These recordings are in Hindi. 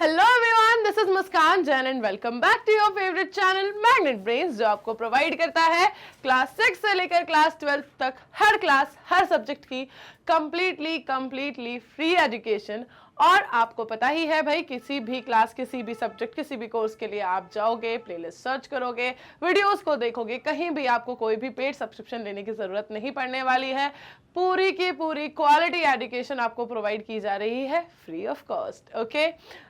Hello everyone, this is Muskan Jain and welcome back to your favourite channel magnet brains, जो आपको प्रोवाइड करता है क्लास 6 से लेकर क्लास 12 तक हर क्लास हर सब्जेक्ट की कंप्लीटली फ्री एजुकेशन। और आपको पता ही है भाई, किसी भी क्लास, किसी भी सब्जेक्ट, किसी भी कोर्स के लिए आप जाओगे, प्लेलिस्ट सर्च करोगे, वीडियोस को देखोगे, कहीं भी आपको कोई भी पेड सब्सक्रिप्शन लेने की जरूरत नहीं पड़ने वाली है। पूरी की पूरी क्वालिटी एजुकेशन आपको प्रोवाइड की जा रही है फ्री ऑफ कॉस्ट। ओके,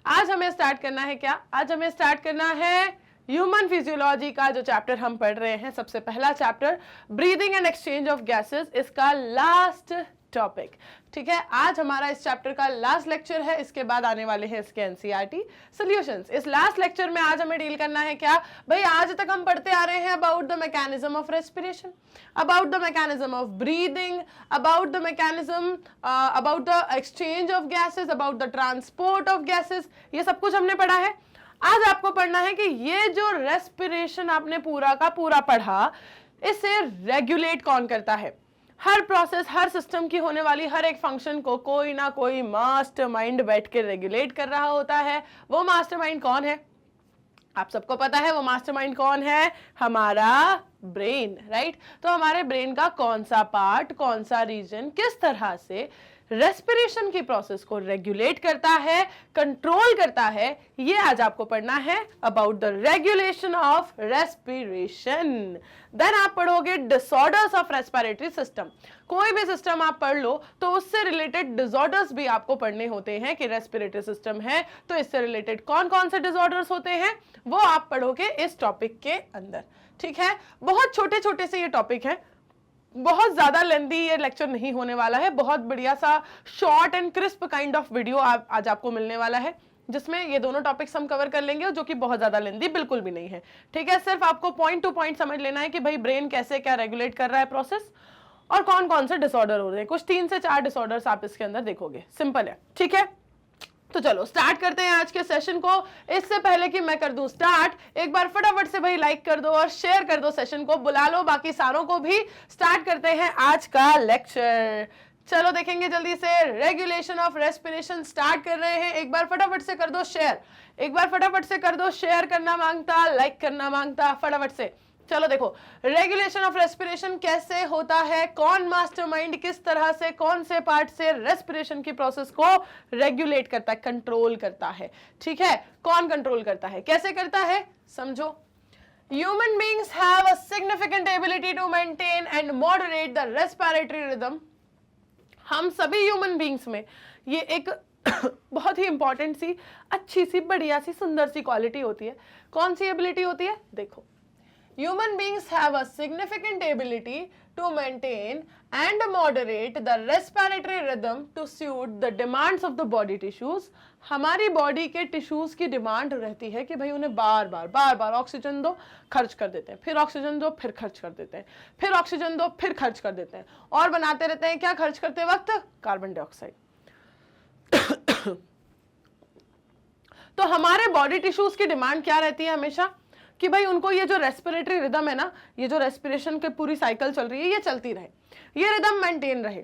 आज हमें स्टार्ट करना है क्या? आज हमें स्टार्ट करना है ह्यूमन फिजियोलॉजी का जो चैप्टर हम पढ़ रहे हैं। सबसे पहला chapter breathing and exchange of gases, इसका लास्ट टॉपिक। ठीक है, आज हमारा इस चैप्टर का लास्ट लेक्चर है। इसके बाद आने वाले हैं इसके एनसीईआरटी सॉल्यूशंस। इस लास्ट लेक्चर में आज हमें डील करना है क्या भाई? आज तक हम पढ़ते आ रहे हैं about the mechanism of respiration, about the mechanism of breathing, about the mechanism, about the exchange of gases, about the transport of gases. ये सब कुछ हमने पढ़ा है। आज आपको पढ़ना है कि ये जो रेस्पिरेशन आपने पूरा का पूरा पढ़ा, इसे रेगुलेट कौन करता है। हर प्रोसेस, हर सिस्टम की होने वाली हर एक फंक्शन को कोई ना कोई मास्टरमाइंड बैठ के रेगुलेट कर रहा होता है। वो मास्टरमाइंड कौन है? आप सबको पता है वो मास्टरमाइंड कौन है? हमारा ब्रेन, राइट? तो हमारे ब्रेन का कौन सा पार्ट, कौन सा रीजन किस तरह से रेस्पिरेशन की प्रोसेस को रेगुलेट करता है, कंट्रोल करता है, ये आज आपको पढ़ना है about the regulation of respiration. Then आप पढ़ोगे डिसऑर्डर्स ऑफ रेस्पिरेटरी सिस्टम। कोई भी सिस्टम आप पढ़ लो तो उससे रिलेटेड डिसऑर्डर्स भी आपको पढ़ने होते हैं कि रेस्पिरेटरी सिस्टम है तो इससे रिलेटेड कौन कौन से डिसऑर्डर्स होते हैं, वो आप पढ़ोगे इस टॉपिक के अंदर। ठीक है, बहुत छोटे छोटे से ये टॉपिक है, बहुत ज्यादा लेंथी ये लेक्चर नहीं होने वाला है। बहुत बढ़िया सा short and crisp kind of video आज आपको मिलने वाला है, जिसमें ये दोनों टॉपिक्स हम कवर कर लेंगे, जो कि बहुत ज्यादा लेंथी बिल्कुल भी नहीं है। ठीक है, सिर्फ आपको पॉइंट टू पॉइंट समझ लेना है कि भाई ब्रेन कैसे क्या रेगुलेट कर रहा है प्रोसेस, और कौन कौन से डिसऑर्डर हो रहे हैं। कुछ 3 से 4 डिसऑर्डर्स आप इसके अंदर देखोगे। सिंपल है, ठीक है। तो चलो स्टार्ट करते हैं आज के सेशन को। इससे पहले कि मैं कर दूं स्टार्ट, एक बार फटाफट से भाई लाइक कर दो और शेयर कर दो सेशन को, बुला लो बाकी सारों को भी। स्टार्ट करते हैं आज का लेक्चर। चलो देखेंगे जल्दी से। रेगुलेशन ऑफ रेस्पिरेशन स्टार्ट कर रहे हैं। एक बार फटाफट से कर दो शेयर, एक बार फटाफट से कर दो शेयर। करना मांगता, लाइक करना मांगता, फटाफट से। चलो देखो, रेगुलेशन ऑफ रेस्पिरेशन कैसे होता है, कौन मास्टरमाइंड किस तरह से, कौन से पार्ट से रेस्पिरेशन की प्रोसेस को रेगुलेट करता है, कंट्रोल करता है। ठीक है, कौन कंट्रोल करता है, कैसे करता है, समझो। Human beings have a significant ability to maintain and moderate the respiratory rhythm. हम सभी ह्यूमन बीइंग्स में ये एक बहुत ही इंपॉर्टेंट सी, अच्छी सी, बढ़िया सी, सुंदर सी क्वालिटी होती है। कौन सी एबिलिटी होती है? देखो, human beings have a significant ability to maintain and moderate the respiratory rhythm to suit the demands of the body tissues। हमारी बॉडी के टिश्यूज की डिमांड रहती है कि भाई उन्हें बार बार ऑक्सीजन दो, खर्च कर देते हैं, फिर ऑक्सीजन दो, फिर खर्च कर देते हैं, फिर ऑक्सीजन दो, फिर खर्च कर देते हैं, और बनाते रहते हैं क्या खर्च करते वक्त? Carbon dioxide. तो हमारे बॉडी टिश्यूज की डिमांड क्या रहती है हमेशा? कि भाई उनको ये जो रेस्पिरेटरी रिदम है ना, ये जो रेस्पिरेशन की पूरी साइकिल चल रही है, ये चलती रहे, ये रिदम मेंटेन रहे,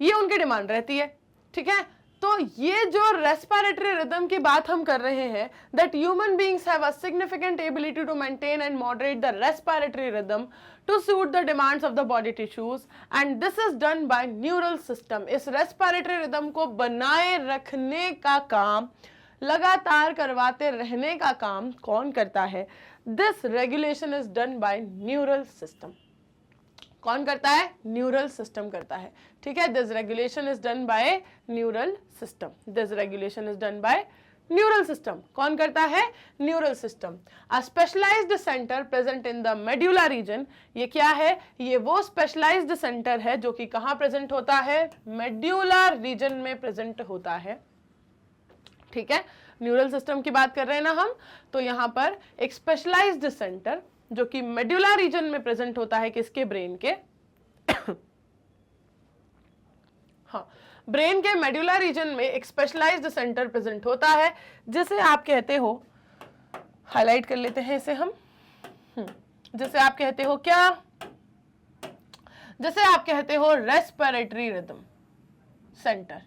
ये उनकी डिमांड रहती है। ठीक है, तो ये जो रेस्पिरेटरी रिदम की बात हम कर रहे हैं, that human beings have a significant ability to maintain and moderate the respiratory rhythm to suit the demands of the body tissues, and this is done by neural system. इस रेस्पिरेटरी रिदम को बनाए रखने का काम, लगातार करवाते रहने का काम कौन करता है? This regulation is done by neural system. कौन करता है? न्यूरल सिस्टम करता है। ठीक है, this regulation is done by neural system. This regulation is done by neural system. कौन करता है? Neural system. A specialised centre present in the medulla region. ये क्या है? ये वो स्पेशलाइज्ड सेंटर है जो कि कहां प्रेजेंट होता है? मेड्यूला रीजन में प्रेजेंट होता है। ठीक है, न्यूरल सिस्टम की बात कर रहे हैं ना हम, तो यहां पर एक स्पेशलाइज्ड सेंटर जो कि मेड्यूला रीजन में प्रेजेंट होता है, किसके? ब्रेन के। हाँ, ब्रेन के मेड्यूला रीजन में एक स्पेशलाइज्ड सेंटर प्रेजेंट होता है, जिसे आप कहते हो, हाईलाइट कर लेते हैं इसे हम, जिसे आप कहते हो क्या? जिसे आप कहते हो रेस्पिरेटरी रिदम सेंटर।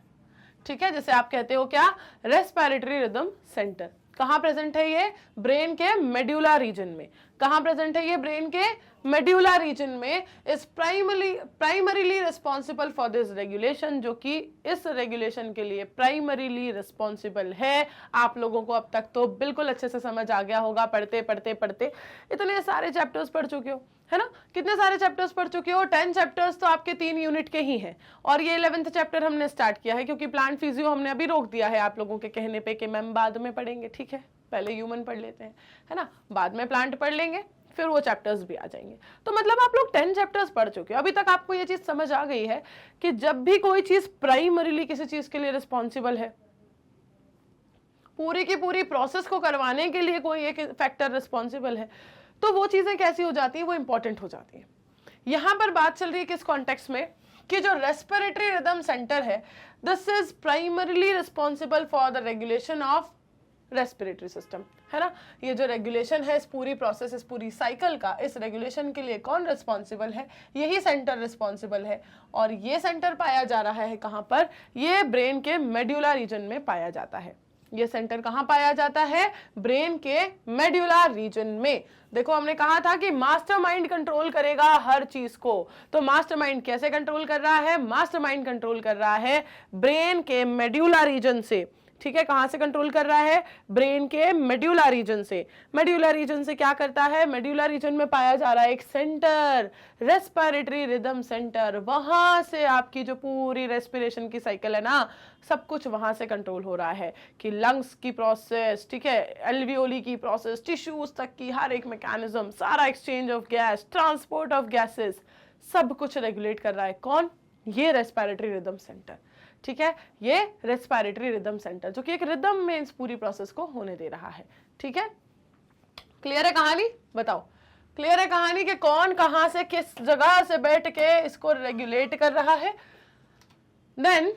ठीक है, जिसे आप कहते हो क्या, रेस्पिरेटरी रिदम सेंटर। कहाँ प्रेजेंट है ये, ब्रेन के मेड्यूला रीजन में। कहाँ प्रेजेंट है ये, ब्रेन के मेड्यूला रीजन में। Is primarily responsible for this regulation, जो कि इस रेगुलेशन के लिए प्राइमरीली रिस्पॉन्सिबल है। आप लोगों को अब तक तो बिल्कुल अच्छे से समझ आ गया होगा, पढ़ते पढ़ते पढ़ते इतने सारे चैप्टर्स पढ़ चुके हो, है ना। कितने सारे चैप्टर्स पढ़ चुके हो, 10 चैप्टर्स तो आपके 3 यूनिट के ही हैं, और ये 11th चैप्टर हमने स्टार्ट किया है, क्योंकि प्लांट फिजियो हमने अभी रोक दिया है आप लोगों के कहने पे कि मैम बाद में पढ़ेंगे। ठीक है, पहले ह्यूमन पढ़ लेते हैं, है ना, बाद में प्लांट पढ़ लेंगे, फिर वो चैप्टर्स भी आ जाएंगे। तो मतलब आप लोग 10 चैप्टर्स पढ़ चुके हो। अभी तक आपको ये चीज समझ आ गई है कि जब भी कोई चीज प्राइमरीली किसी चीज के लिए रिस्पॉन्सिबल है, पूरी की पूरी प्रोसेस को करवाने के लिए कोई एक फैक्टर रिस्पॉन्सिबल है, तो वो चीजें कैसी हो जाती हैं, वो इंपॉर्टेंट हो जाती हैं। यहां पर बात चल रही है किस कॉन्टेक्स्ट में, कि जो रेस्पिरेटरी रिदम सेंटर है, this is primarily responsible for the regulation of respiratory system, है ना। ये जो रेगुलेशन है, इस पूरी प्रोसेस, इस पूरी साइकिल का, इस रेगुलेशन के लिए कौन रिस्पॉन्सिबल है, यही सेंटर रिस्पॉन्सिबल है। और ये सेंटर पाया जा रहा है कहाँ पर, ये ब्रेन के मेड्यूला रीजन में पाया जाता है। ये सेंटर कहाँ पाया जाता है, ब्रेन के मेड्यूलर रीजन में। देखो हमने कहा था कि मास्टरमाइंड कंट्रोल करेगा हर चीज को, तो मास्टरमाइंड कैसे कंट्रोल कर रहा है, मास्टरमाइंड कंट्रोल कर रहा है ब्रेन के मेड्यूलर रीजन से। ठीक है, कहां से कंट्रोल कर रहा है, ब्रेन के मेड्यूलर रीजन से। मेड्यूलर रीजन से क्या करता है, मेड्यूलर रीजन में पाया जा रहा है एक सेंटर, रेस्पिरेटरी रिदम सेंटर। वहां से आपकी जो पूरी रेस्पिरेशन की साइकिल है ना, सब कुछ वहां से कंट्रोल हो रहा है, कि लंग्स की प्रोसेस, ठीक है, एल्वियोली की प्रोसेस, टिश्यूज तक की हर एक मैकेनिज्म, सारा exchange of gas, transport of gases, सब कुछ रेगुलेट कर रहा है कौन, ये रेस्पिरेटरी रिदम सेंटर। ठीक है, ये रेस्पिरेटरी रिदम सेंटर, जो कि एक रिदम में इस पूरी प्रोसेस को होने दे रहा है। ठीक है, क्लियर है कहानी, बताओ क्लियर है कहानी कि कौन कहां से किस जगह से बैठ के इसको रेगुलेट कर रहा है। Then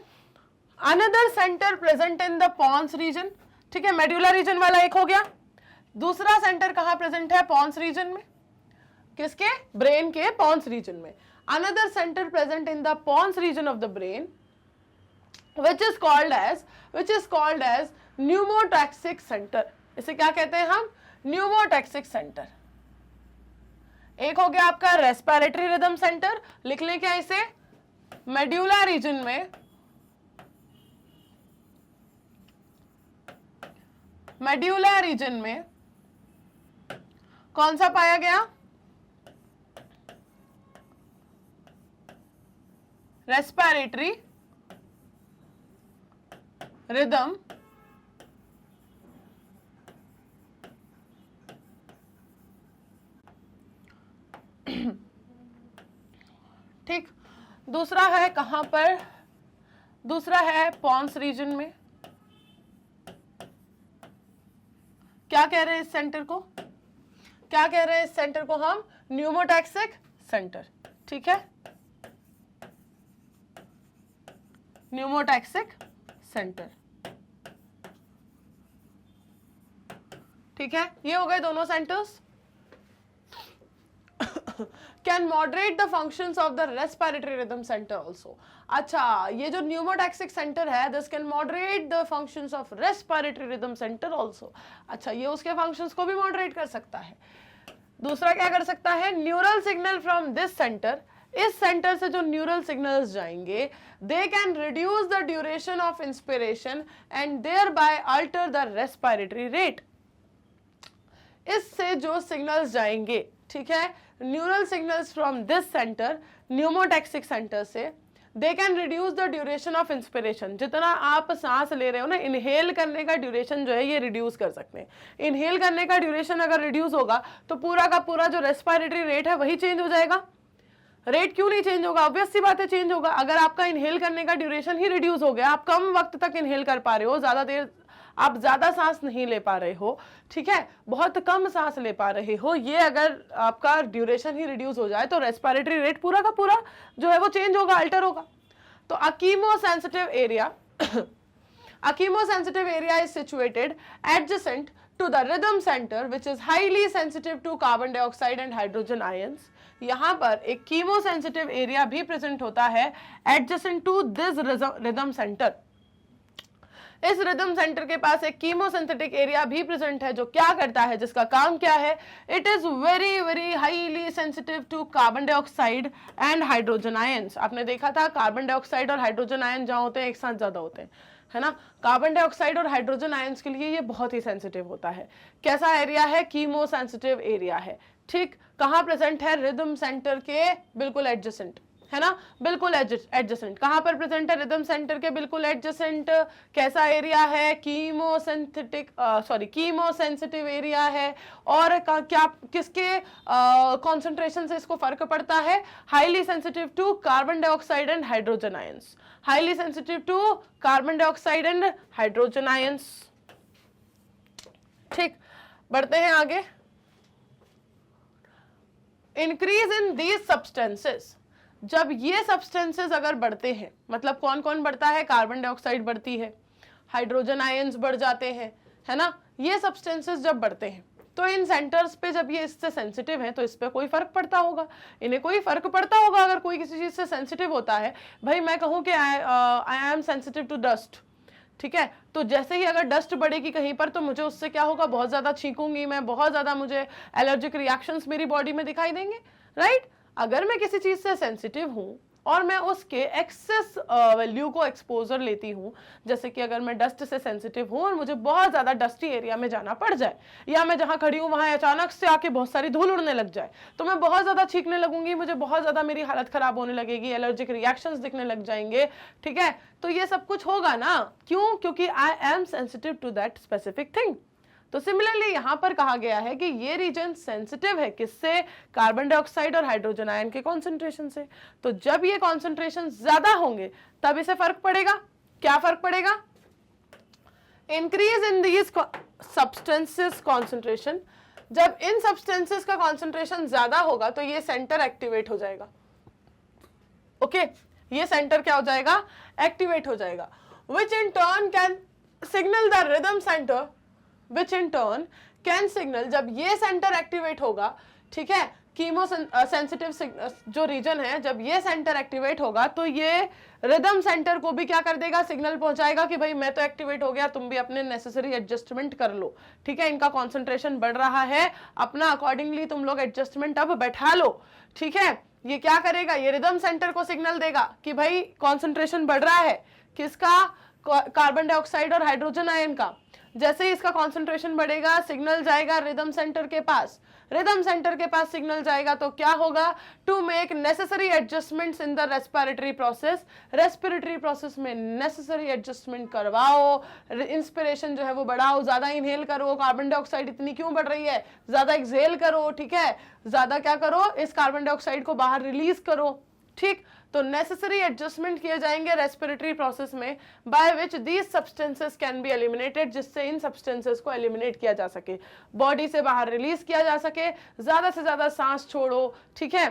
another centre present in the pons region. ठीक है, मेड्यूलर रीजन वाला एक हो गया। दूसरा सेंटर कहां प्रेजेंट है, पॉन्स रीजन में, किसके, ब्रेन के पॉन्स रीजन में। Another centre present in the pons region of the brain which is called as pneumotaxic center। इसे क्या कहते हैं हम, न्यूमोटैक्सिक सेंटर। एक हो गया आपका रेस्पिरेटरी रिदम सेंटर, लिख लें क्या इसे, मेड्यूलर रीजन में, मेड्यूलर रीजन में कौन सा पाया गया, रेस्पिरेटरी रिदम ठीक। दूसरा है कहां पर, दूसरा है पॉन्स रीजन में। क्या कह रहे हैं इस सेंटर को, क्या कह रहे हैं इस सेंटर को हम, न्यूमोटैक्सिक सेंटर। ठीक है, न्यूमोटैक्सिक सेंटर। ठीक है, ये हो गए दोनों centres. Can moderate the functions of the respiratory rhythm centre also. अच्छा, ये जो न्यूमोटैक्सिक सेंटर है, this can moderate the functions of respiratory rhythm centre also. अच्छा, ये उसके फंक्शंस को भी मॉडरेट कर सकता है। दूसरा क्या कर सकता है, neural signal from this centre, इस सेंटर से जो न्यूरल सिग्नल्स जाएंगे, they can reduce the duration of inspiration and thereby alter the respiratory rate. इससे जो सिग्नल्स जाएंगे, ठीक है, neural signals from this centre, pneumotaxic centre से, they can reduce the duration of inspiration. जितना आप सांस ले रहे हो ना, इनहेल करने का ड्यूरेशन जो है ये रिड्यूस कर सकते हैं। इनहेल करने का ड्यूरेशन अगर रिड्यूस होगा तो पूरा का पूरा जो रेस्पिरेटरी रेट है वही चेंज हो जाएगा। रेट क्यों नहीं चेंज होगा, ऑब्वियस सी बात है चेंज होगा। अगर आपका इनहेल करने का ड्यूरेशन ही रिड्यूस हो गया, आप कम वक्त तक इनहेल कर पा रहे हो, ज्यादा देर आप ज्यादा सांस नहीं ले पा रहे हो, ठीक है, बहुत कम सांस ले पा रहे हो, ये अगर आपका ड्यूरेशन ही रिड्यूस हो जाए तो रेस्पिरेटरी रेट पूरा का पूरा जो है वो चेंज होगा, अल्टर होगा। तो a chemosensitive area is situated adjacent to the rhythm center which is highly sensitive to carbon dioxide and hydrogen ions। यहाँ पर एक कीमोसेंसिटिव एरिया भी प्रेजेंट होता है adjacent to this rhythm center। इस रिदम सेंटर के पास एक कीमोसिंथेटिक एरिया भी प्रेजेंट है जो क्या करता है, जिसका काम क्या है, it is very very highly sensitive to carbon dioxide and hydrogen ions. आपने देखा था कार्बन डाइऑक्साइड और हाइड्रोजन आयन जहां होते हैं एक साथ ज्यादा होते हैं, है ना। कार्बन डाइऑक्साइड और हाइड्रोजन आयंस के लिए ये बहुत ही सेंसिटिव होता है। कैसा एरिया है, कीमो सेंसिटिव एरिया है। ठीक, कहां प्रेजेंट है, रिदम सेंटर के बिल्कुल एडजेसेंट, है ना, बिल्कुल एडजेसेंट। कहां पर प्रेजेंट है, रिदम सेंटर के बिल्कुल एडजेसेंट। कैसा एरिया है, कीमो सेंसिटिव एरिया है। और क्या किसके कॉन्सेंट्रेशन से इसको फर्क पड़ता है, highly sensitive to carbon dioxide and hydrogen ions, highly sensitive to carbon dioxide and hydrogen ions. ठीक, बढ़ते हैं आगे। इंक्रीज इन दीज सब्सटेंसेस, जब ये सब्सटेंसेस अगर बढ़ते हैं, मतलब कौन कौन बढ़ता है, कार्बन डाइऑक्साइड बढ़ती है, हाइड्रोजन आयंस बढ़ जाते हैं, है ना, ये सब्सटेंसेस जब बढ़ते हैं तो इन सेंटर्स पे जब ये इससे सेंसिटिव है तो इस पे कोई फर्क पड़ता होगा, इन्हें कोई फर्क पड़ता होगा अगर कोई किसी चीज से सेंसिटिव होता है। भाई मैं कहूं कि I am sensitive to dust, ठीक है, तो जैसे ही अगर डस्ट बढ़ेगी कहीं पर तो मुझे उससे क्या होगा, बहुत ज्यादा छींकूंगी मैं, बहुत ज्यादा मुझे एलर्जिक रिएक्शंस मेरी बॉडी में दिखाई देंगे, राइट। अगर मैं किसी चीज से सेंसिटिव हूं और मैं उसके एक्सेस वैल्यू को एक्सपोजर लेती हूं, जैसे कि अगर मैं डस्ट से सेंसिटिव हूं और मुझे बहुत ज्यादा डस्टी एरिया में जाना पड़ जाए, या मैं जहां खड़ी हूं वहां अचानक से आके बहुत सारी धूल उड़ने लग जाए, तो मैं बहुत ज्यादा छींकने लगूंगी, मुझे बहुत ज्यादा मेरी हालत खराब होने लगेगी, एलर्जिक रिएक्शंस दिखने लग जाएंगे, ठीक है। तो ये सब कुछ होगा ना, क्यों, क्योंकि I am sensitive to that specific thing. तो सिमिलरली यहां पर कहा गया है कि ये रीजन सेंसिटिव है किससे, कार्बन डाइऑक्साइड और हाइड्रोजन आयन के कॉन्सेंट्रेशन से। तो जब ये कॉन्सेंट्रेशन ज्यादा होंगे तब इसे फर्क पड़ेगा। क्या फर्क पड़ेगा, increase in these substances concentration. जब इन सब्सटेंसेस का कॉन्सेंट्रेशन ज्यादा होगा तो ये सेंटर एक्टिवेट हो जाएगा। ओके, ये सेंटर क्या हो जाएगा, एक्टिवेट हो जाएगा, which in turn can signal the rhythm centre, which in turn can signal, जब ये सेंटर एक्टिवेट होगा, ठीक है, कीमो सेंसिटिव जो रीजन है, जब ये सेंटर एक्टिवेट होगा तो ये रिदम सेंटर को भी क्या कर देगा, सिग्नल पहुंचाएगा कि भाई मैं तो एक्टिवेट हो गया, तुम भी अपने नेसेसरी एडजस्टमेंट कर लो, ठीक है। इनका कॉन्सेंट्रेशन बढ़ रहा है, अपना अकॉर्डिंगली तुम लोग एडजस्टमेंट अब बैठा लो, ठीक है। ये क्या करेगा, ये रिदम सेंटर को सिग्नल देगा कि भाई कॉन्सेंट्रेशन बढ़ रहा है, किसका, कार्बन डाइऑक्साइड और हाइड्रोजन आयन का। जैसे ही इसका कॉन्सेंट्रेशन बढ़ेगा सिग्नल जाएगा रिदम सेंटर के पास, रिदम सेंटर के पास सिग्नल जाएगा तो क्या होगा, to make necessary adjustments in the respiratory process, respiratory process में नेसेसरी एडजस्टमेंट करवाओ, इंस्पिरेशन जो है वो बढ़ाओ, ज्यादा इनहेल करो, कार्बन डाइऑक्साइड इतनी क्यों बढ़ रही है, ज्यादा एक्सहेल करो, ठीक है, ज्यादा क्या करो, इस कार्बन डाइऑक्साइड को बाहर रिलीज करो, ठीक। तो नेसेसरी एडजस्टमेंट किए जाएंगे रेस्पिरेटरी प्रोसेस में, by which these substances can be eliminated, जिससे इन सब्सटेंसेस को एलिमिनेट किया जा सके, बॉडी से बाहर रिलीज किया जा सके, ज्यादा से ज्यादा सांस छोड़ो, ठीक है,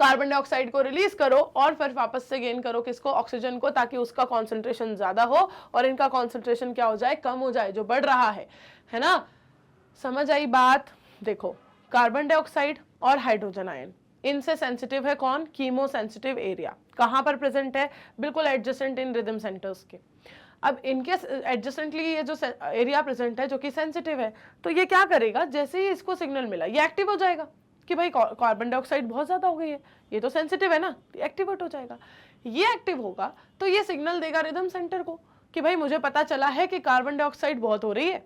कार्बन डाइऑक्साइड को रिलीज करो और फिर वापस से गेन करो किसको, ऑक्सीजन को, ताकि उसका कॉन्सेंट्रेशन ज्यादा हो और इनका कॉन्सेंट्रेशन क्या हो जाए, कम हो जाए, जो बढ़ रहा है ना। समझ आई बात। देखो, कार्बन डाइऑक्साइड और हाइड्रोजन आयन, इनसे सेंसिटिव है कौन, कीमो सेंसिटिव एरिया। कहां पर प्रेजेंट है, बिल्कुल एडजेसेंट इन रिदम सेंटर्स के। अब इनके एडजेसेंटली ये जो एरिया प्रेजेंट है जो कि सेंसिटिव है, तो ये क्या करेगा, जैसे ही इसको सिग्नल मिला ये एक्टिव हो जाएगा कि भाई कार्बन डाइऑक्साइड बहुत ज्यादा हो गई है, ये तो सेंसिटिव है ना, एक्टिवेट हो जाएगा। ये एक्टिव होगा तो ये सिग्नल देगा रिदम सेंटर को कि भाई मुझे पता चला है कि कार्बन डाइऑक्साइड बहुत हो रही है,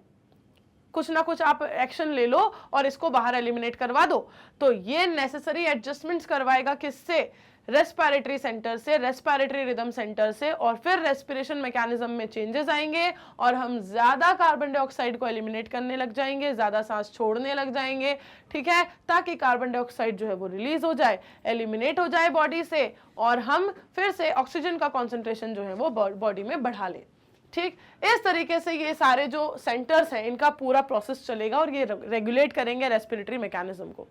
कुछ ना कुछ आप एक्शन ले लो और इसको बाहर एलिमिनेट करवा दो। तो ये नेसेसरी एडजस्टमेंट्स करवाएगा किससे, रेस्पिरेटरी सेंटर से, रेस्पिरेटरी रिदम सेंटर से, और फिर रेस्पिरेशन मैकेनिज्म में चेंजेस आएंगे और हम ज्यादा कार्बन डाइऑक्साइड को एलिमिनेट करने लग जाएंगे, ज्यादा सांस छोड़ने लग जाएंगे, ठीक है, ताकि कार्बन डाइऑक्साइड जो है वो रिलीज हो जाए, एलिमिनेट हो जाए बॉडी से, और हम फिर से ऑक्सीजन का कॉन्सेंट्रेशन जो है वो बॉडी में बढ़ा ले। ठीक, इस तरीके से ये सारे जो सेंटर्स हैं इनका पूरा प्रोसेस चलेगा और ये रेगुलेट करेंगे रेस्पिरेटरी मैकेनिज्म को।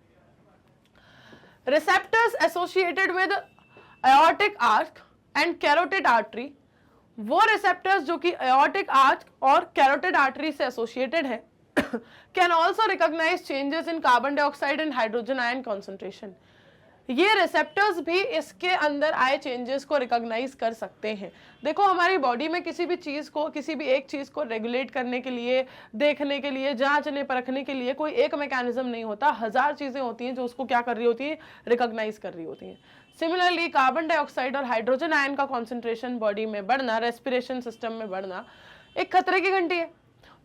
Receptors associated with aortic arch and carotid artery, वो रिसेप्टर्स जो कि एओर्टिक आर्क और कैरोटिड आर्टरी से एसोसिएटेड है, can also recognise changes in carbon dioxide and hydrogen ion concentration. ये रिसेप्टर्स भी इसके अंदर आए चेंजेस को रिकॉग्नाइज कर सकते हैं। देखो हमारी बॉडी में किसी भी चीज़ को, किसी भी एक चीज़ को रेगुलेट करने के लिए, देखने के लिए, जांचने परखने के लिए कोई एक मैकेनिज्म नहीं होता, हजार चीज़ें होती हैं जो उसको क्या कर रही होती है, रिकॉग्नाइज कर रही होती हैं। सिमिलरली कार्बन डाइऑक्साइड और हाइड्रोजन आयन का कॉन्सेंट्रेशन बॉडी में बढ़ना, रेस्पिरेशन सिस्टम में बढ़ना एक खतरे की घंटी है।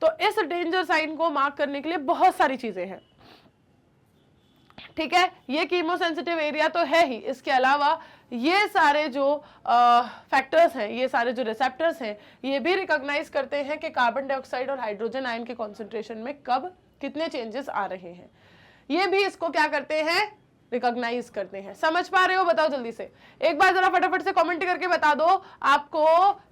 तो इस डेंजर साइन को मार्क करने के लिए बहुत सारी चीजें हैं, ठीक है। ये कीमोसेंसिटिव एरिया तो है ही, इसके अलावा ये सारे जो फैक्टर्स हैं, ये सारे जो रिसेप्टर्स हैं, ये भी रिकॉग्नाइज करते हैं कि कार्बन डाइऑक्साइड और हाइड्रोजन आयन के कॉन्सेंट्रेशन में कब कितने चेंजेस आ रहे हैं। ये भी इसको क्या करते हैं, रिकॉग्नाइज करते हैं। समझ पा रहे हो, बताओ जल्दी से, एक बार जरा फटाफट से कमेंट करके बता दो आपको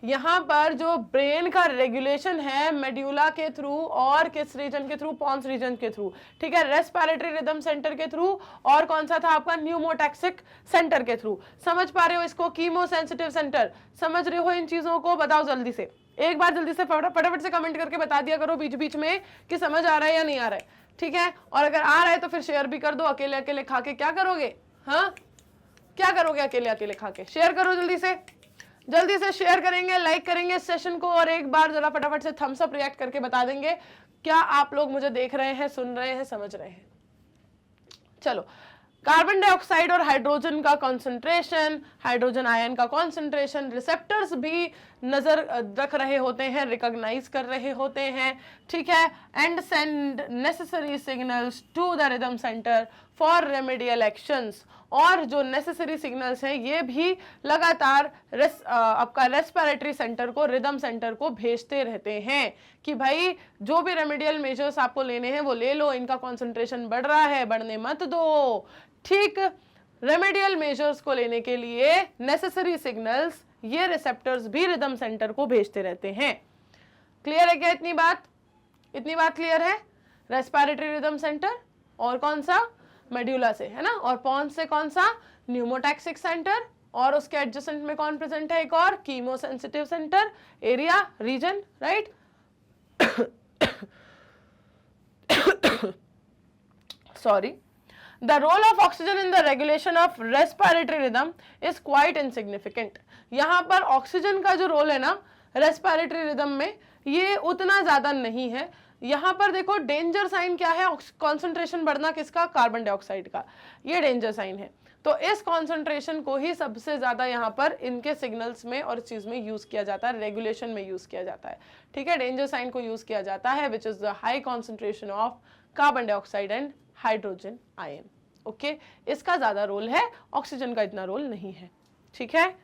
यहां पर जो ब्रेन का रेगुलेशन है मेड्यूला के थ्रू और किस रीजन के थ्रू, पॉन्स रीजन के थ्रू, ठीक है, रेस्पिरेटरी रिदम सेंटर के थ्रू, और कौन सा था आपका, न्यूमोटैक्सिक सेंटर के थ्रू। समझ पा रहे हो इसको, कीमोसेंसिटिव सेंटर, समझ रहे हो इन चीजों को, बताओ जल्दी से, एक बार जल्दी से फटाफट से कमेंट करके बता दिया करो बीच बीच में कि समझ आ रहा है या नहीं आ रहा है, ठीक है। और अगर आ रहा है तो फिर शेयर भी कर दो। अकेले अकेले खा के क्या करोगे, हाँ क्या करोगे अकेले अकेले खा के, शेयर करो जल्दी से शेयर करेंगे, लाइक करेंगे इस सेशन को, और एक बार जरा फटाफट से थम्स अप रिएक्ट करके बता देंगे क्या आप लोग मुझे देख रहे हैं, सुन रहे हैं, समझ रहे हैं। चलो, कार्बन डाइऑक्साइड और हाइड्रोजन का कॉन्सेंट्रेशन, हाइड्रोजन आयन का कॉन्सेंट्रेशन, रिसेप्टर्स भी नजर रख रहे होते हैं, रिकॉग्नाइज कर रहे होते हैं, ठीक है, and send necessary signals to the rhythm centre for remedial actions. और जो नेसेसरी सिग्नल्स हैं ये भी लगातार आपका रेस्पिरेटरी सेंटर को, रिदम सेंटर को भेजते रहते हैं कि भाई जो भी रेमेडियल मेजर्स आपको लेने हैं वो ले लो, इनका कॉन्सेंट्रेशन बढ़ रहा है, बढ़ने मत दो, ठीक। रेमेडियल मेजर्स को लेने के लिए नेसेसरी सिग्नल्स ये रिसेप्टर्स भी रिदम सेंटर को भेजते रहते हैं। क्लियर है क्या इतनी बात क्लियर है। रेस्पिरेटरी रिदम सेंटर और कौन सा, मेड्यूला से, है ना, और पॉन्स से कौन सा, न्यूमोटैक्सिक सेंटर, और उसके एडजेसेंट में कौन प्रेजेंट है, एक और chemosensitive centre, area, region, right. Sorry, the role of oxygen in the regulation of respiratory rhythm is quite insignificant। यहाँ पर ऑक्सीजन का जो रोल है ना रेस्पिरेटरी रिदम में, ये उतना ज्यादा नहीं है। यहाँ पर देखो डेंजर साइन क्या है, कॉन्सेंट्रेशन बढ़ना किसका, कार्बन डाइऑक्साइड का, ये डेंजर साइन है। तो इस कॉन्सेंट्रेशन को ही सबसे ज्यादा यहाँ पर इनके सिग्नल्स में और इस चीज में यूज किया जाता है, रेगुलेशन में यूज किया जाता है, ठीक है। डेंजर साइन को यूज किया जाता है which is the high concentration of carbon dioxide and hydrogen ion, okay. इसका ज्यादा रोल है, ऑक्सीजन का इतना रोल नहीं है, ठीक है।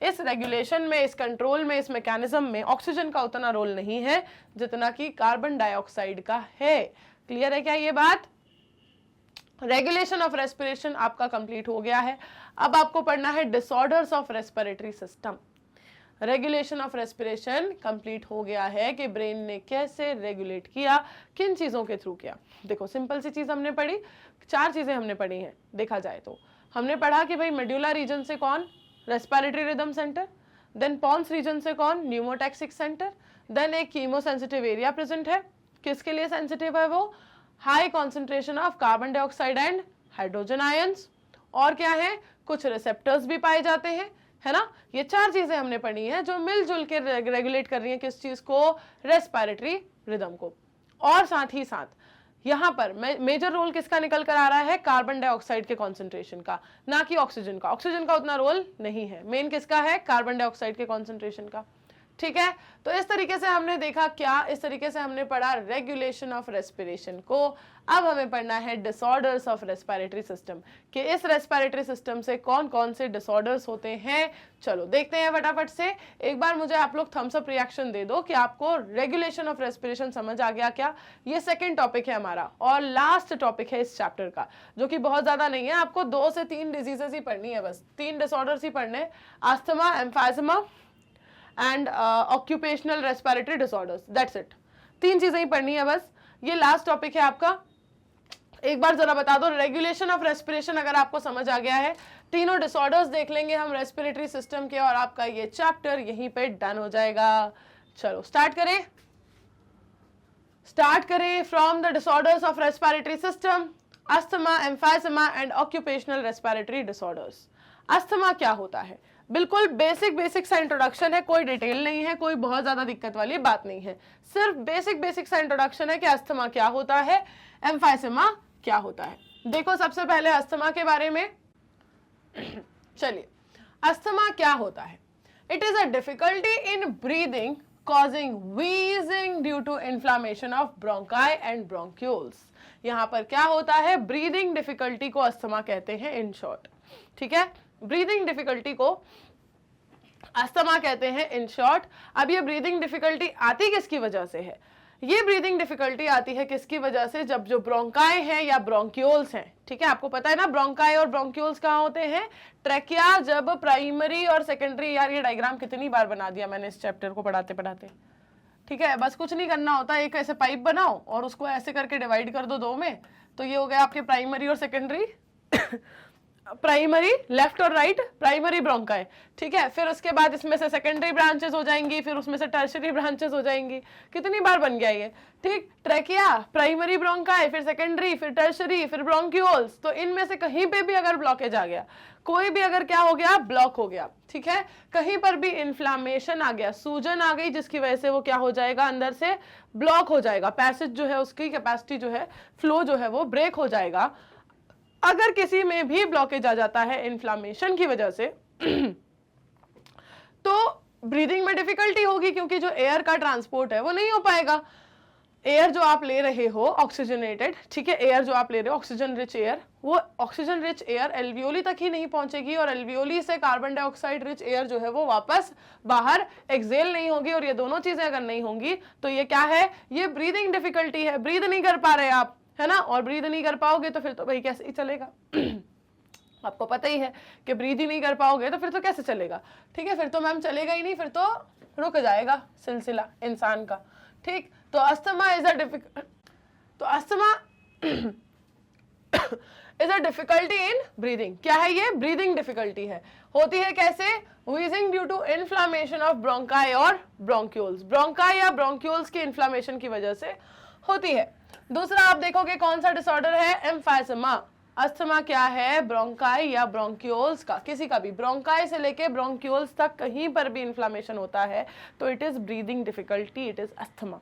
इस रेगुलेशन में, इस कंट्रोल में, इस मैकेनिज्म में ऑक्सीजन का उतना रोल नहीं है जितना कि कार्बन डाइऑक्साइड का है। क्लियर है क्या ये बात। रेगुलेशन ऑफ रेस्पिरेशन आपका कंप्लीट हो गया है। अब आपको पढ़ना है disorders of respiratory system. Regulation of respiration complete हो गया है कि ब्रेन ने कैसे रेगुलेट किया, किन चीजों के थ्रू किया। देखो सिंपल सी चीज हमने पढ़ी, 4 चीजें हमने पढ़ी हैं देखा जाए तो। हमने पढ़ा कि भाई मेड्यूला रीजन से कौन, respiratory rhythm centre, then pons region से कौन, न्यूमोटैक्सिक सेंटर, देन एक कीमोसेंसिटिव एरिया प्रेजेंट है। किसके लिए सेंसिटिव है वो, high concentration of carbon dioxide and hydrogen ions. और क्या है, कुछ रिसेप्टर्स भी पाए जाते हैं, है ना। ये 4 चीजें हमने पढ़ी हैं जो मिलजुल के रेगुलेट कर रही हैं किस चीज को, रेस्पिरेटरी रिदम को। और साथ ही साथ यहाँ पर मेजर रोल किसका निकल कर आ रहा है, कार्बन डाइऑक्साइड के कॉन्सेंट्रेशन का, ना कि ऑक्सीजन का। ऑक्सीजन का उतना रोल नहीं है, मेन किसका है, कार्बन डाइऑक्साइड के कॉन्सेंट्रेशन का, ठीक है। तो इस तरीके से हमने देखा क्या, इस तरीके से हमने पढ़ा रेगुलेशन ऑफ रेस्पिरेशन को। अब हमें पढ़ना है डिसऑर्डर्स ऑफ रेस्पिरेटरी सिस्टम, कि इस रेस्पिरेटरी सिस्टम से कौन कौन से डिसऑर्डर्स होते हैं। चलो देखते हैं फटाफट से। एक बार मुझे आप लोग थम्स अप रिएक्शन दे दो कि आपको रेगुलेशन ऑफ रेस्पिरेशन समझ आ गया क्या। ये सेकेंड टॉपिक है हमारा और लास्ट टॉपिक है इस चैप्टर का, जो कि बहुत ज्यादा नहीं है, आपको 2 से 3 डिजीजेस ही पढ़नी है, बस 3 डिसऑर्डर्स ही पढ़ने, asthma, emphysema and occupational respiratory disorders, that's it. 3 चीजें ही पढ़नी है बस, ये लास्ट टॉपिक है आपका। एक बार जरा बता दो, रेगुलेशन ऑफ रेस्पिरेशन अगर आपको समझ आ गया है, तीनों डिसऑर्डर्स देख लेंगे हम रेस्पिरेटरी सिस्टम के, और आपका ये चैप्टर यहीं पे डन हो जाएगा। चलो स्टार्ट करें from the disorders of respiratory system. Asthma, emphysema and occupational respiratory disorders. Asthma क्या होता है, बिल्कुल बेसिक सा इंट्रोडक्शन है, कोई डिटेल नहीं है, कोई बहुत ज्यादा दिक्कत वाली बात नहीं है, सिर्फ बेसिक सा इंट्रोडक्शन है कि अस्थमा क्या होता है, एम्फाइसेमा क्या होता है। देखो सबसे पहले अस्थमा के बारे में, चलिए अस्थमा क्या होता है। It is a difficulty in breathing causing wheezing due to inflammation of bronchi and bronchioles। यहां पर क्या होता है, ब्रीदिंग डिफिकल्टी को अस्थमा कहते हैं इन शॉर्ट, ठीक है, ब्रीदिंग डिफिकल्टी को अस्थमा कहते हैं इन शॉर्ट। अब ये ब्रीदिंग डिफिकल्टी आती किसकी वजह से है, ये ब्रीदिंग डिफिकल्टी आती है किसकी वजह से, जब जो ब्रोंकाई हैं या ब्रोंक्यूल्स हैं, ठीक है, आपको पता है ना ब्रोंकाई और ब्रोंक्यूल्स कहाँ होते हैं, ट्रैकिया जब प्राइमरी और सेकेंडरी, यार ये डायग्राम कितनी बार बना दिया मैंने इस चैप्टर को पढ़ाते पढ़ाते, ठीक है, बस कुछ नहीं करना होता, एक ऐसे पाइप बनाओ और उसको ऐसे करके डिवाइड कर दो 2 में, तो ये हो गया आपके प्राइमरी और सेकेंडरी प्राइमरी लेफ्ट और राइट प्राइमरी ब्रोंकाई, ठीक है, फिर उसके बाद इसमें से सेकेंडरी ब्रांचेस हो जाएंगी, फिर उसमें से टर्शियरी ब्रांचेस हो जाएंगी, कितनी बार बन गया ये, ठीक, ट्रैकिया, प्राइमरी ब्रोंकाई, फिर सेकेंडरी, फिर टर्शियरी, फिर ब्रोंक्यूल्स, तो इनमें से कहीं पे भी अगर ब्लॉकेज आ गया, कोई भी अगर क्या हो गया, ब्लॉक हो गया, ठीक है, कहीं पर भी इन्फ्लामेशन आ गया, सूजन आ गई, जिसकी वजह से वो क्या हो जाएगा, अंदर से ब्लॉक हो जाएगा, पैसेज जो है उसकी कैपेसिटी जो है, फ्लो जो है वो ब्रेक हो जाएगा। अगर किसी में भी ब्लॉकेज आ जाता है इन्फ्लामेशन की वजह से तो ब्रीदिंग में डिफिकल्टी होगी, क्योंकि जो एयर का ट्रांसपोर्ट है वो नहीं हो पाएगा। एयर जो आप ले रहे हो ऑक्सीजनेटेड, ठीक है, एयर जो आप ले रहे हो ऑक्सीजन रिच एयर, वो ऑक्सीजन रिच एयर एल्वियोली तक ही नहीं पहुंचेगी और एल्वियोली से कार्बन डाइऑक्साइड रिच एयर जो है वो वापस बाहर एक्सेल नहीं होगी, और ये दोनों चीजें अगर नहीं होंगी तो ये क्या है, ये ब्रीदिंग डिफिकल्टी है, ब्रीद नहीं कर पा रहे आप, है ना, और ब्रीद नहीं कर पाओगे तो फिर तो भाई कैसे ही चलेगा आपको पता ही है कि ब्रीद ही नहीं कर पाओगे तो फिर तो कैसे चलेगा, ठीक है, फिर तो मैम चलेगा ही नहीं, फिर तो रुक जाएगा सिलसिला इंसान का, ठीक। तो asthma is a difficulty in breathing. क्या है ये, ब्रीदिंग डिफिकल्टी है, होती है कैसे, wheezing due to inflammation of bronchi और ब्रोंक्यूल्स, ब्रोंकाई या ब्रोंक्यूल्स की इन्फ्लामेशन की वजह से होती है। दूसरा आप देखोगे कौन सा डिसऑर्डर है, एम्फाइसेमा। अस्थमा क्या है, ब्रोंकाई या ब्रोंक्यूल्स का, किसी का भी ब्रोंकाई से लेके ब्रोंक्यूल्स तक कहीं पर भी इन्फ्लामेशन होता है तो it is breathing difficulty, it is asthma.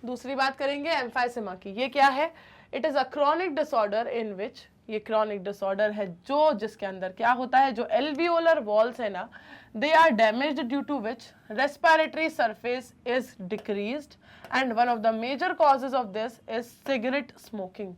दूसरी बात करेंगे एम्फाइसेमा की, ये क्या है, it is a chronic disorder in which, ये क्रॉनिक डिसऑर्डर है जो जिसके अंदर क्या होता है, जो एल्वियोलर वॉल्स है ना, they are damaged due to which respiratory surface is decreased and one of the major causes of this is cigarette smoking.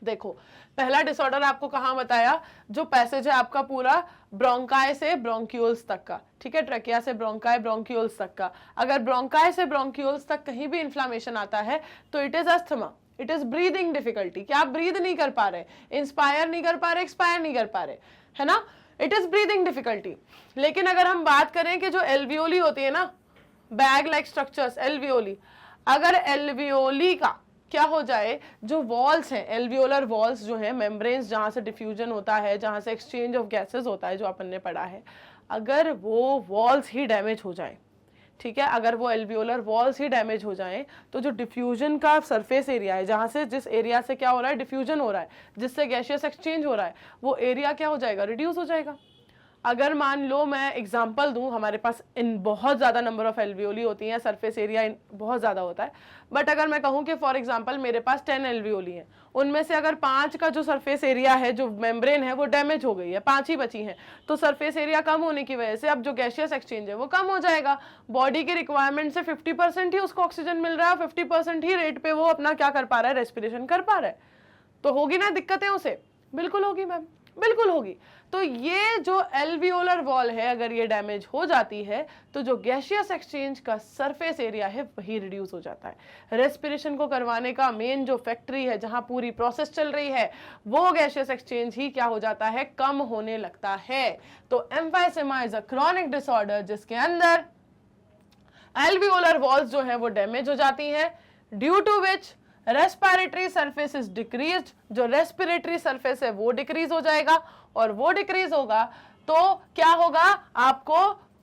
देखो पहला डिसऑर्डर आपको कहाँ बताया, जो पैसेज है आपका पूरा ब्रोंकाई से ब्रोंक्यूल्स तक का, ठीक है, ट्रैकिया से ब्रोंकाई ब्रोंक्यूल्स तक का, अगर ब्रोंकाई से ब्रोंक्यूल्स तक कहीं भी इन्फ्लामेशन आता है तो it is asthma, it is breathing difficulty, कि आप ब्रीद नहीं कर पा रहे, इंस्पायर नहीं कर पा रहे, एक्सपायर नहीं कर पा रहे, है ना, इट इज ब्रीदिंग डिफिकल्टी। लेकिन अगर हम बात करें कि जो एल्वियोली होती है ना, बैग लाइक स्ट्रक्चर्स एल्वियोली, अगर एल्वियोली का क्या हो जाए, जो वॉल्स हैं एल्वियोलर वॉल्स जो हैं, मेम्ब्रेन्स जहां से डिफ्यूजन होता है, जहां से एक्सचेंज ऑफ गैसेस होता है जो अपन ने पढ़ा है, अगर वो वॉल्स ही डैमेज हो जाए, ठीक है, अगर वो एल्वियोलर वॉल्स ही डैमेज हो जाएं तो जो डिफ्यूजन का सरफेस एरिया है, जहां से जिस एरिया से क्या हो रहा है, डिफ्यूजन हो रहा है, जिससे गैसियस एक्सचेंज हो रहा है, वो एरिया क्या हो जाएगा, रिड्यूस हो जाएगा। अगर मान लो मैं एग्जांपल दूं, हमारे पास इन बहुत ज़्यादा नंबर ऑफ एल्वियोली होती हैं, सरफेस एरिया बहुत ज़्यादा होता है, बट अगर मैं कहूं कि फॉर एग्जांपल मेरे पास 10 एल्वियोली हैं, उनमें से अगर 5 का जो सरफेस एरिया है, जो मेम्ब्रेन है, वो डैमेज हो गई है, 5 ही बची हैं, तो सरफेस एरिया कम होने की वजह से अब जो गैसियस एक्सचेंज है वो कम हो जाएगा। बॉडी की रिक्वायरमेंट से 50% ही उसको ऑक्सीजन मिल रहा है, 50% ही रेट पे वो अपना क्या कर पा रहा है, रेस्पिरेशन कर पा रहा है, तो होगी ना दिक्कतें उसे, बिल्कुल होगी मैम, बिल्कुल होगी। तो ये जो एल्वियोलर वॉल है अगर ये डैमेज हो जाती है तो जो गैसियस एक्सचेंज का सरफेस एरिया है वही रिड्यूस हो जाता है। रेस्पिरेशन को करवाने का मेन जो फैक्ट्री है, जहां पूरी प्रोसेस चल रही है, वो गैसियस एक्सचेंज ही क्या हो जाता है, कम होने लगता है। तो emphysema is a chronic disorder जिसके अंदर एल्वियोलर वॉल्स जो है वो डैमेज हो जाती हैं, due to which respiratory surface is decreased, जो रेस्पिरेटरी सरफेस है वो डिक्रीज हो जाएगा, और वो डिक्रीज होगा तो क्या होगा, आपको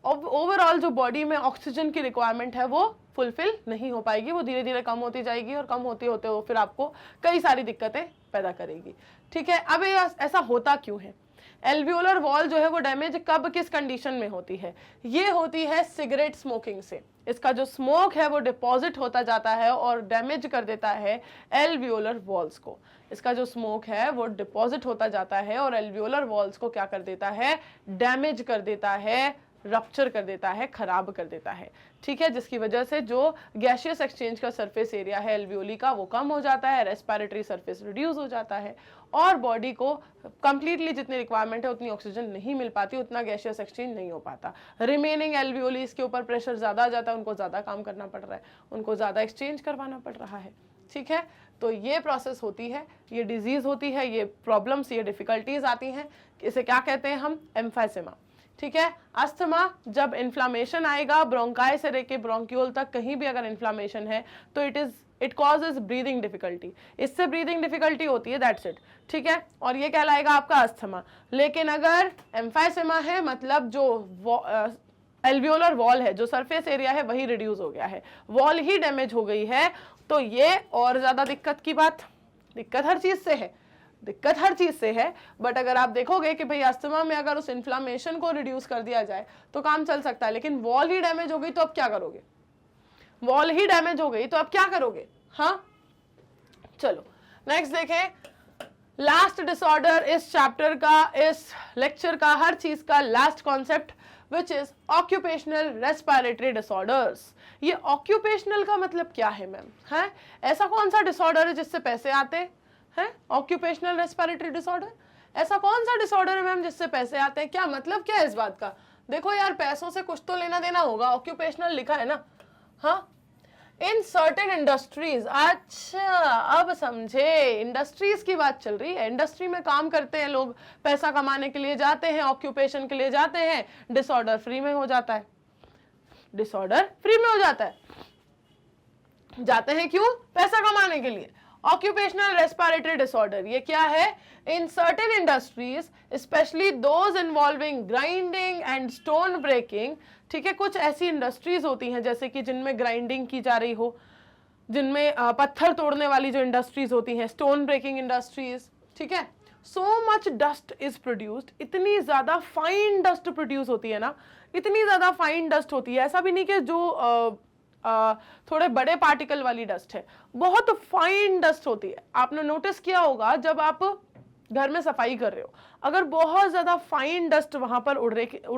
ओवरऑल जो बॉडी में ऑक्सीजन की रिक्वायरमेंट है वो फुलफिल नहीं हो पाएगी, वो धीरे धीरे कम होती जाएगी और कम होते होते वो फिर आपको कई सारी दिक्कतें पैदा करेगी। ठीक है, अब ये ऐसा होता क्यों है? एल्वियोलर वॉल जो है वो डैमेज कब किस कंडीशन में होती है? ये होती है सिगरेट स्मोकिंग से। इसका जो स्मोक है वो डिपॉजिट होता जाता है और डैमेज कर देता है एल्वियोलर वॉल्स को। इसका जो स्मोक है वो डिपॉजिट होता जाता है और एल्वियोलर वॉल्स को क्या कर देता है? डैमेज कर देता है, रप्चर कर देता है, खराब कर देता है। ठीक है, जिसकी वजह से जो गैसियस एक्सचेंज का सरफेस एरिया है एल्वियोली का वो कम हो जाता है, रेस्पिरेटरी सरफेस रिड्यूस हो जाता है और बॉडी को कंप्लीटली जितनी रिक्वायरमेंट है उतनी ऑक्सीजन नहीं मिल पाती, उतना गैसियस एक्सचेंज नहीं हो पाता। रिमेनिंग एल्वियोली के ऊपर प्रेशर ज्यादा आ जाता है, उनको ज्यादा काम करना पड़ रहा है, उनको ज्यादा एक्सचेंज करवाना पड़ रहा है। ठीक है, तो ये प्रोसेस होती है, ये डिजीज होती है, ये प्रॉब्लम्स, ये डिफिकल्टीज आती हैं। इसे क्या कहते हैं हम? एम्फाइसेमा। ठीक है, अस्थमा जब इन्फ्लामेशन आएगा ब्रोंकाई से लेके ब्रोंक्यूल तक कहीं भी अगर इन्फ्लामेशन है तो इट कॉजेज ब्रीदिंग डिफिकल्टी, इससे ब्रीदिंग डिफिकल्टी होती है, दैट्स इट। ठीक है, और ये कहलाएगा आपका अस्थमा। लेकिन अगर एम्फाइसेमा है मतलब जो एल्वियोलर वॉल है, जो सरफेस एरिया है वही रिड्यूस हो गया है, वॉल ही डैमेज हो गई है, तो ये और ज्यादा दिक्कत की बात। दिक्कत हर चीज से है, दिक्कत हर चीज से है, बट अगर आप देखोगे कि भाई अस्थमा में अगर उस इन्फ्लामेशन को रिड्यूस कर दिया जाए तो काम चल सकता है, लेकिन वॉल ही डैमेज हो गई तो अब क्या करोगे? वॉल ही डैमेज हो गई तो अब क्या करोगे? हाँ, चलो नेक्स्ट देखें। लास्ट डिसऑर्डर इस चैप्टर का, इस लेक्चर का, हर चीज का last concept which is occupational respiratory disorders. ये ऑक्यूपेशनल का मतलब क्या है मैम? है ऐसा कौन सा डिसऑर्डर है जिससे पैसे आते हैं? ऑक्यूपेशनल रेस्पिरेटरी डिसऑर्डर, ऐसा कौन सा डिसऑर्डर है मैम जिससे पैसे आते हैं? क्या मतलब क्या है इस बात का? देखो यार, पैसों से कुछ तो लेना देना होगा, ऑक्यूपेशनल लिखा है ना। हाँ, इन सर्टेन इंडस्ट्रीज। अच्छा, अब समझे, इंडस्ट्रीज की बात चल रही है। इंडस्ट्री में काम करते हैं लोग, पैसा कमाने के लिए जाते हैं, ऑक्यूपेशन के लिए जाते हैं, डिसऑर्डर फ्री में हो जाता है। डिसऑर्डर फ्री में हो जाता है, जाते हैं क्यों? पैसा कमाने के लिए। ऑक्यूपेशनल रेस्पिरेटरी डिसऑर्डर ये क्या है? In certain industries especially those involving grinding and stone breaking. ठीक है, कुछ ऐसी इंडस्ट्रीज होती हैं जैसे कि जिनमें ग्राइंडिंग की जा रही हो, जिनमें पत्थर तोड़ने वाली जो इंडस्ट्रीज होती हैं, स्टोन ब्रेकिंग इंडस्ट्रीज। ठीक है, so much dust is produced, इतनी ज्यादा फाइन डस्ट प्रोड्यूस होती है ना, इतनी ज्यादा फाइन डस्ट होती है। ऐसा भी नहीं कि जो थोड़े बड़े पार्टिकल वाली डस्ट है, बहुत फाइन डस्ट होती है। आपने नोटिस किया होगा जब आप घर में सफाई कर रहे हो, अगर बहुत ज्यादा फाइन डस्ट वहां पर उड़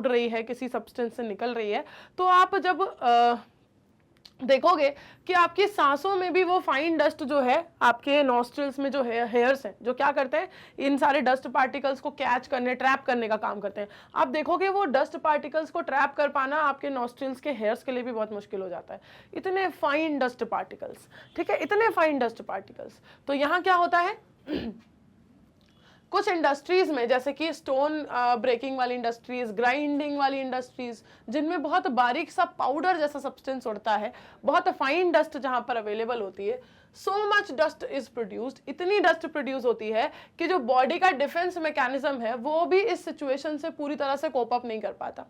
रही है, किसी सब्सटेंस से निकल रही है, तो आप जब देखोगे कि आपकी सांसों में भी वो फाइन डस्ट जो है, आपके नॉस्ट्रल्स में जो हेयर्स हैं, जो क्या करते हैं, इन सारे डस्ट पार्टिकल्स को कैच करने, ट्रैप करने का काम करते हैं। आप देखोगे वो डस्ट पार्टिकल्स को ट्रैप कर पाना आपके नॉस्ट्रल्स के हेयर्स के लिए भी बहुत मुश्किल हो जाता है, इतने फाइन डस्ट पार्टिकल्स। ठीक है, इतने फाइन डस्ट पार्टिकल्स। तो यहाँ क्या होता है, कुछ इंडस्ट्रीज में जैसे कि स्टोन ब्रेकिंग वाली इंडस्ट्रीज, ग्राइंडिंग वाली इंडस्ट्रीज, जिनमें बहुत बारीक सा पाउडर जैसा सब्सटेंस उड़ता है, बहुत फाइन डस्ट जहां पर अवेलेबल होती है, so much dust is produced, इतनी डस्ट प्रोड्यूस होती है कि जो बॉडी का डिफेंस मैकेनिज्म है वो भी इस सिचुएशन से पूरी तरह से कोप अप नहीं कर पाता,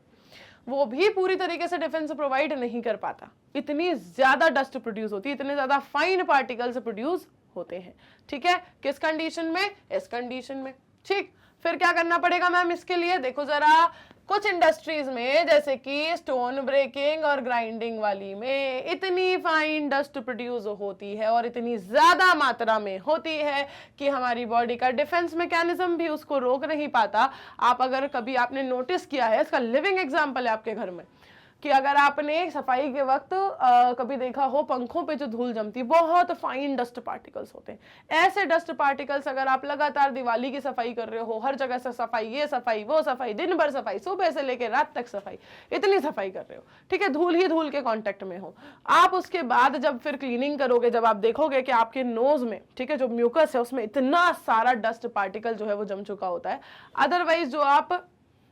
वो भी पूरी तरीके से डिफेंस प्रोवाइड नहीं कर पाता। इतनी ज्यादा डस्ट प्रोड्यूस होती है, इतने ज्यादा फाइन पार्टिकल्स प्रोड्यूस होते हैं। ठीक है, किस कंडीशन में? इस कंडीशन में। ठीक, फिर क्या करना पड़ेगा मैम इसके लिए? देखो जरा, कुछ इंडस्ट्रीज में जैसे कि स्टोन ब्रेकिंग और ग्राइंडिंग वाली में इतनी फाइन डस्ट प्रोड्यूस होती है और इतनी ज्यादा मात्रा में होती है कि हमारी बॉडी का डिफेंस मैकेनिज्म भी उसको रोक नहीं पाता। आप अगर कभी आपने नोटिस किया है, इसका लिविंग एग्जांपल है आपके घर में, कि अगर आपने सफाई के वक्त कभी देखा हो पंखों पे जो धूल जमती, बहुत फाइन डस्ट पार्टिकल्स होते हैं। ऐसे डस्ट पार्टिकल्स अगर आप लगातार दिवाली की सफाई कर रहे हो, हर जगह से सफाई, ये सफाई वो सफाई, दिन भर सफाई, सुबह से लेकर रात तक सफाई, इतनी सफाई कर रहे हो, ठीक है, धूल ही धूल के कांटेक्ट में हो आप, उसके बाद जब फिर क्लीनिंग करोगे, जब आप देखोगे कि आपके नोज में, ठीक है, जो म्यूकस है उसमें इतना सारा डस्ट पार्टिकल जो है वो जम चुका होता है। अदरवाइज जो आप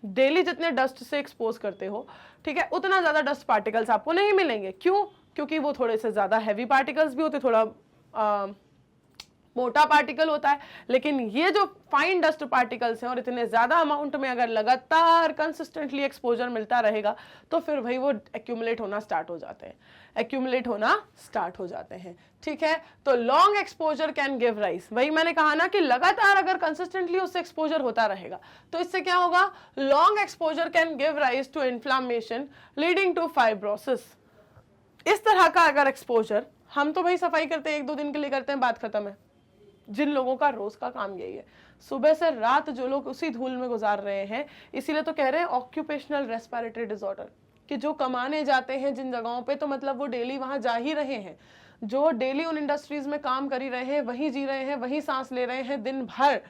डेली जितने डस्ट से एक्सपोज करते हो, ठीक है, उतना ज्यादा डस्ट पार्टिकल्स आपको नहीं मिलेंगे। क्यों? क्योंकि वो थोड़े से ज्यादा हैवी पार्टिकल्स भी होते, थोड़ा मोटा पार्टिकल होता है, लेकिन ये जो फाइन डस्ट पार्टिकल्स हैं और इतने ज्यादा अमाउंट में अगर लगातार कंसिस्टेंटली एक्सपोजर मिलता रहेगा तो फिर भाई वो एक्यूमुलेट होना स्टार्ट हो जाते हैं, ठीक है। तो long exposure can give rise, वही मैंने कहा ना कि लगातार अगर कंसिस्टेंटली उससे एक्सपोजर होता रहेगा तो इससे क्या होगा, long exposure can give rise to inflammation leading to fibrosis. इस तरह का अगर एक्सपोजर, हम तो भाई सफाई करते हैं 1-2 दिन के लिए करते हैं, बात खत्म है। जिन लोगों का रोज का काम यही है, सुबह से रात जो लोग उसी धूल में गुजार रहे हैं, इसीलिए तो कह रहे हैं ऑक्यूपेशनल रेस्पिरेटरी डिसऑर्डर, कि जो कमाने जाते हैं जिन जगहों पे, तो मतलब वो डेली वहां जा ही रहे हैं, जो डेली उन इंडस्ट्रीज में काम कर ही रहे हैं, वहीं जी रहे हैं, वहीं सांस ले रहे हैं दिन भर,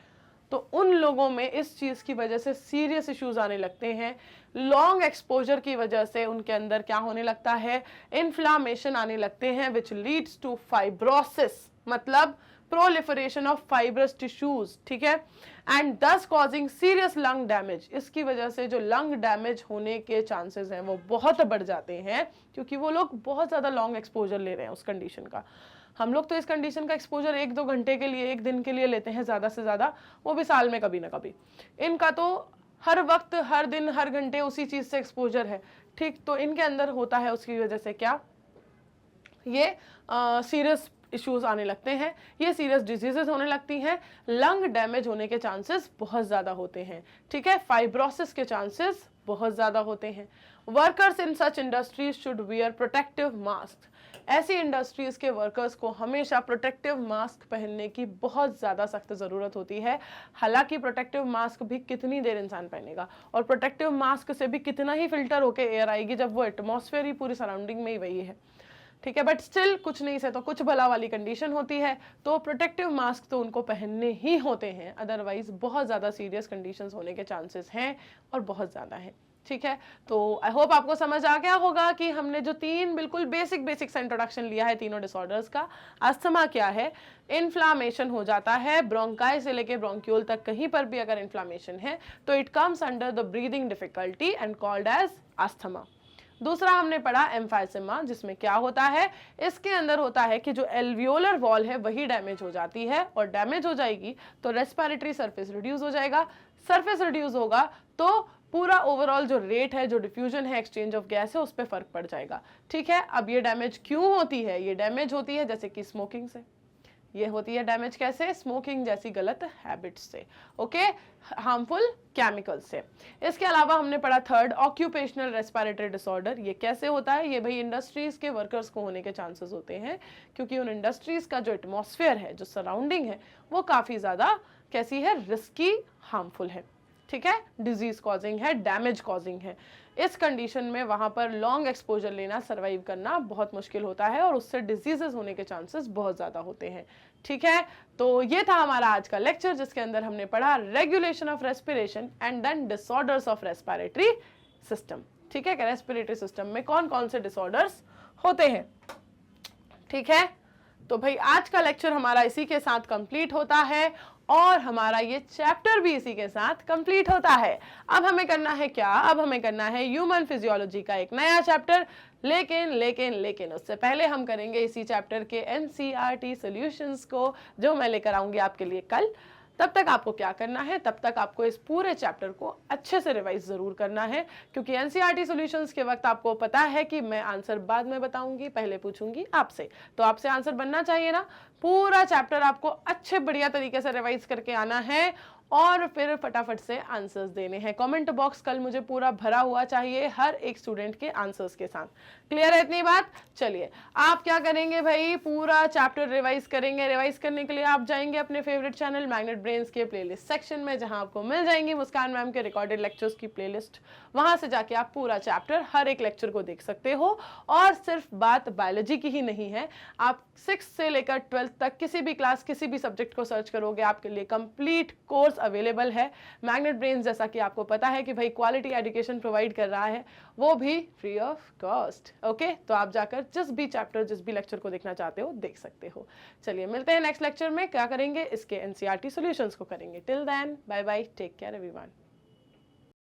तो उन लोगों में इस चीज की वजह से सीरियस इश्यूज आने लगते हैं। लॉन्ग एक्सपोजर की वजह से उनके अंदर क्या होने लगता है, इन्फ्लामेशन आने लगते हैं, विच लीड्स टू फाइब्रोसिस, मतलब प्रोलिफरेशन ऑफ फाइब्रस टिश्यूज, ठीक है, एंड दस कॉजिंग सीरियस लंग डैमेज। इसकी वजह से जो लंग डैमेज होने के चांसेस हैं वो बहुत बढ़ जाते हैं, क्योंकि वो लोग बहुत ज्यादा लॉन्ग एक्सपोजर ले रहे हैं उस कंडीशन का। हम लोग तो इस कंडीशन का एक्सपोजर 1-2 घंटे के लिए, 1 दिन के लिए लेते हैं ज्यादा से ज्यादा, वो भी साल में कभी ना कभी। इनका तो हर वक्त, हर दिन, हर घंटे उसी चीज से एक्सपोजर है, ठीक। तो इनके अंदर होता है उसकी वजह से क्या, ये सीरियस इश्यूज आने लगते हैं, ये सीरियस डिजीजेस होने लगती हैं, लंग डैमेज होने के चांसेस बहुत ज्यादा होते हैं, ठीक है, फाइब्रोसिस के चांसेस बहुत ज्यादा होते हैं। Workers in such industries should wear protective mask. ऐसी इंडस्ट्रीज के वर्कर्स को हमेशा प्रोटेक्टिव मास्क पहनने की बहुत ज्यादा सख्त जरूरत होती है। हालांकि प्रोटेक्टिव मास्क भी कितनी देर इंसान पहनेगा, और प्रोटेक्टिव मास्क से भी कितना ही फिल्टर होकर एयर आएगी, जब वो एटमॉस्फेयर ही पूरी सराउंडिंग में ही वही है, ठीक है। बट स्टिल कुछ नहीं से तो कुछ भला वाली कंडीशन होती है, तो प्रोटेक्टिव मास्क तो उनको पहनने ही होते हैं, अदरवाइज बहुत ज्यादा सीरियस कंडीशंस होने के चांसेस हैं और बहुत ज्यादा है, ठीक है। तो आई होप आपको समझ आ गया होगा कि हमने जो 3 बिल्कुल बेसिक सा इंट्रोडक्शन लिया है तीनों डिसऑर्डर्स का। अस्थमा क्या है, इन्फ्लामेशन हो जाता है, ब्रोंकाई से लेके ब्रोंक्यूल तक कहीं पर भी अगर इन्फ्लामेशन है तो it comes under the breathing difficulty and called as asthma. दूसरा हमने पढ़ा एम्फाइसेमा, जिसमें क्या होता है, इसके अंदर होता है कि जो एल्वियोलर वॉल है वही डैमेज हो जाती है, और डैमेज हो जाएगी तो रेस्पिरेटरी सरफेस रिड्यूस हो जाएगा, सरफेस रिड्यूस होगा तो पूरा ओवरऑल जो रेट है, जो डिफ्यूजन है, एक्सचेंज ऑफ गैस है, उस पर फर्क पड़ जाएगा, ठीक है। अब ये डैमेज क्यों होती है, ये डैमेज होती है जैसे कि स्मोकिंग से, ये होती है डैमेज कैसे, स्मोकिंग जैसी गलत हैबिट्स से, ओके, हार्मफुल केमिकल्स से। इसके अलावा हमने पढ़ा थर्ड, ऑक्यूपेशनल रेस्पिरेटरी डिसऑर्डर। ये कैसे होता है, ये भाई इंडस्ट्रीज के वर्कर्स को होने के चांसेस होते हैं, क्योंकि उन इंडस्ट्रीज का जो एटमॉस्फेयर है, जो सराउंडिंग है, वो काफी ज्यादा कैसी है, रिस्की, हार्मफुल है, ठीक है, डिजीज कॉजिंग है, डैमेज कॉजिंग है। इस कंडीशन में वहां पर लॉन्ग एक्सपोजर लेना, सर्वाइव करना बहुत मुश्किल होता है, और उससे डिजीजेस होने के चांसेस बहुत ज्यादा होते हैं, ठीक है। तो ये था हमारा आज का लेक्चर, जिसके अंदर हमने पढ़ा regulation of respiration and then disorders of respiratory system, ठीक है, कि रेस्पिरेटरी सिस्टम में कौन कौन से डिसऑर्डर्स होते हैं, ठीक है। तो भाई आज का लेक्चर हमारा इसी के साथ कंप्लीट होता है, और हमारा ये चैप्टर भी इसी के साथ कंप्लीट होता है। अब हमें करना है क्या, अब हमें करना है ह्यूमन फिजियोलॉजी का एक नया चैप्टर, लेकिन उससे पहले हम करेंगे इसी चैप्टर के एनसीईआरटी सॉल्यूशंस को, जो मैं लेकर आऊंगी आपके लिए कल। तब तक आपको क्या करना है, तब तक आपको इस पूरे चैप्टर को अच्छे से रिवाइज जरूर करना है, क्योंकि एनसीईआरटी सॉल्यूशंस के वक्त आपको पता है कि मैं आंसर बाद में बताऊंगी, पहले पूछूंगी आपसे, तो आपसे आंसर बनना चाहिए ना। पूरा चैप्टर आपको अच्छे बढ़िया तरीके से रिवाइज करके आना है, और फिर फटाफट से आंसर्स देने हैं। कमेंट बॉक्स कल मुझे पूरा भरा हुआ चाहिए हर एक स्टूडेंट के आंसर्स के साथ। क्लियर है इतनी बात? चलिए, आप क्या करेंगे भाई, पूरा चैप्टर रिवाइज करेंगे। रिवाइज करने के लिए आप जाएंगे अपने फेवरेट चैनल मैग्नेट ब्रेन्स के प्लेलिस्ट सेक्शन में, जहां आपको मिल जाएंगी मुस्कान मैम के रिकॉर्डेड लेक्चर्स की प्लेलिस्ट। वहां से जाके आप पूरा चैप्टर, हर एक लेक्चर को देख सकते हो। और सिर्फ बात बायोलॉजी की ही नहीं है, आप 6 से लेकर 12th तक किसी भी क्लास, किसी भी सब्जेक्ट को सर्च करोगे, आपके लिए कंप्लीट कोर्स अवेलेबल है। मैग्नेट ब्रेन्स, जैसा कि आपको पता है कि भाई क्वालिटी एजुकेशन प्रोवाइड कर रहा है, वो भी फ्री ऑफ कॉस्ट, ओके। तो आप जाकर जिस भी चैप्टर, जिस भी लेक्चर को देखना चाहते हो देख सकते हो। चलिए मिलते हैं नेक्स्ट लेक्चर में, क्या करेंगे, इसके एनसीईआरटी सॉल्यूशंस को करेंगे। Till then bye bye, take care everyone.